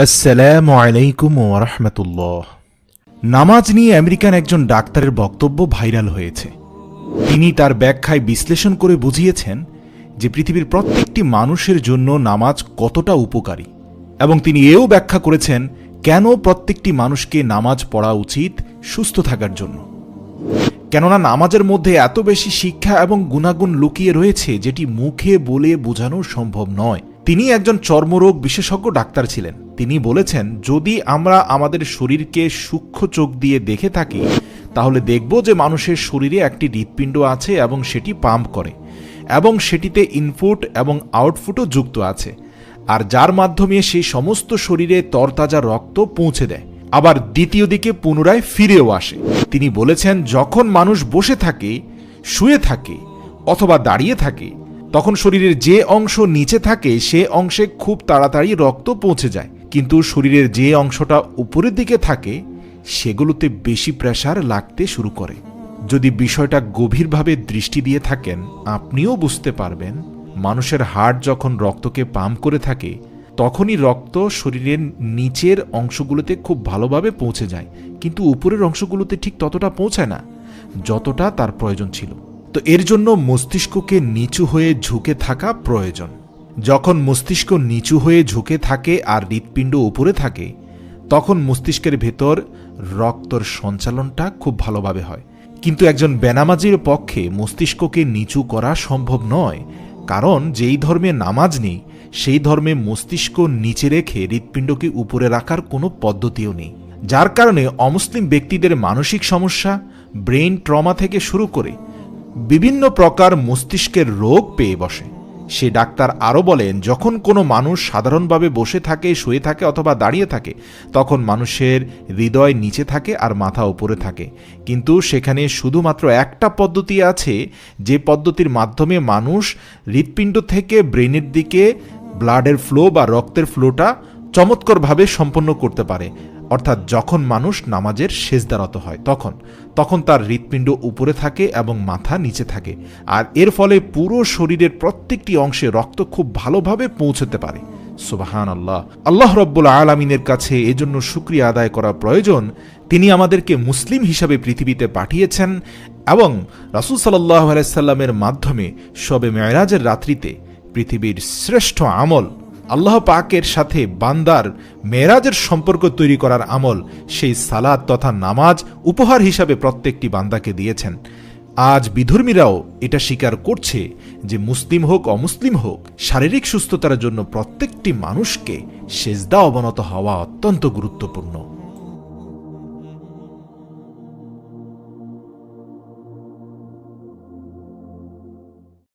আসসালামু আলাইকুম ওয়া রাহমাতুল্লাহ। নামাজ নিয়ে আমেরিকান একজন ডাক্তারের বক্তব্য ভাইরাল হয়েছে। তিনি তার ব্যাখ্যায় বিশ্লেষণ করে বুঝিয়েছেন যে পৃথিবীর প্রত্যেকটি মানুষের জন্য নামাজ কতটা উপকারী, এবং তিনি এও ব্যাখ্যা করেছেন কেন প্রত্যেকটি মানুষকে নামাজ পড়া উচিত সুস্থ থাকার জন্য। কেননা নামাজের মধ্যে এত বেশি শিক্ষা এবং গুণাগুণ লুকিয়ে রয়েছে যেটি মুখে বলে বোঝানো সম্ভব নয়। তিনি একজন চর্মরোগ বিশেষজ্ঞ ডাক্তার ছিলেন। তিনি বলেছেন, যদি আমরা আমাদের শরীরকে সূক্ষ্ম চোখ দিয়ে দেখে থাকি তাহলে দেখব যে মানুষের শরীরে একটি হৃৎপিণ্ড আছে এবং সেটি পাম্প করে, এবং সেটিতে ইনপুট এবং আউটপুটও যুক্ত আছে, আর যার মাধ্যমে সেই সমস্ত শরীরে তরতাজা রক্ত পৌঁছে দেয়, আবার দ্বিতীয় দিকে পুনরায় ফিরেও আসে। তিনি বলেছেন, যখন মানুষ বসে থাকে, শুয়ে থাকে অথবা দাঁড়িয়ে থাকে, তখন শরীরের যে অংশ নিচে থাকে সে অংশে খুব তাড়াতাড়ি রক্ত পৌঁছে যায়, কিন্তু শরীরের যে অংশটা উপরের দিকে থাকে সেগুলোতে বেশি প্রেসার লাগতে শুরু করে। যদি বিষয়টা গভীরভাবে দৃষ্টি দিয়ে থাকেন আপনিও বুঝতে পারবেন, মানুষের হার্ট যখন রক্তকে পাম্প করে থাকে তখনই রক্ত শরীরের নিচের অংশগুলোতে খুব ভালোভাবে পৌঁছে যায়, কিন্তু উপরের অংশগুলোতে ঠিক ততটা পৌঁছায় না যতটা তার প্রয়োজন ছিল। তো এর জন্য মস্তিষ্ককে নিচু হয়ে ঝুঁকে থাকা প্রয়োজন। যখন মস্তিষ্ক নিচু হয়ে ঝুঁকে থাকে আর হৃৎপিণ্ড উপরে থাকে তখন মস্তিষ্কের ভেতর রক্তর সঞ্চালনটা খুব ভালোভাবে হয়। কিন্তু একজন বেনামাজির পক্ষে মস্তিষ্ককে নিচু করা সম্ভব নয়, কারণ যেই ধর্মে নামাজ নেই সেই ধর্মে মস্তিষ্ক নিচে রেখে হৃৎপিণ্ডকে উপরে রাখার কোনো পদ্ধতিও নেই, যার কারণে অমুসলিম ব্যক্তিদের মানসিক সমস্যা, ব্রেইন ট্রমা থেকে শুরু করে বিভিন্ন প্রকার মস্তিষ্কের রোগ পেয়ে বসে। সে ডাক্তার আরও বলেন, যখন কোনো মানুষ সাধারণভাবে বসে থাকে, শুয়ে থাকে অথবা দাঁড়িয়ে থাকে তখন মানুষের হৃদয় নিচে থাকে আর মাথা উপরে থাকে, কিন্তু সেখানে শুধুমাত্র একটা পদ্ধতি আছে যে পদ্ধতির মাধ্যমে মানুষ হৃৎপিণ্ড থেকে ব্রেনের দিকে ব্লাডের ফ্লো বা রক্তের ফ্লোটা চমৎকারভাবে সম্পন্ন করতে পারে। অর্থাৎ যখন মানুষ নামাজের সেজদারত হয় তখন তার হৃৎপিণ্ড উপরে থাকে এবং মাথা নিচে থাকে, আর এর ফলে পুরো শরীরের প্রত্যেকটি অংশে রক্ত খুব ভালোভাবে পৌঁছতে পারে। সুবহানাল্লাহ। আল্লাহ রাব্বুল আলামিনের কাছে এজন্য শুকরিয়া আদায় করা প্রয়োজন, তিনি আমাদেরকে মুসলিম হিসাবে পৃথিবীতে পাঠিয়েছেন এবং রাসূল সাল্লাল্লাহু আলাইহি সাল্লামের মাধ্যমে শবে মেরাজের রাত্রিতে পৃথিবীর শ্রেষ্ঠ আমল, আল্লাহ পাকের সাথে বান্দার মেরাজের সম্পর্ক তৈরি করার আমল, সেই সালাত তথা নামাজ উপহার হিসাবে প্রত্যেকটি বান্দাকে দিয়েছেন। আজ বিধর্মীরাও এটা স্বীকার করছে যে মুসলিম হোক অমুসলিম হোক, শারীরিক সুস্থতার জন্য প্রত্যেকটি মানুষকে সেজদা অবনত হওয়া অত্যন্ত গুরুত্বপূর্ণ।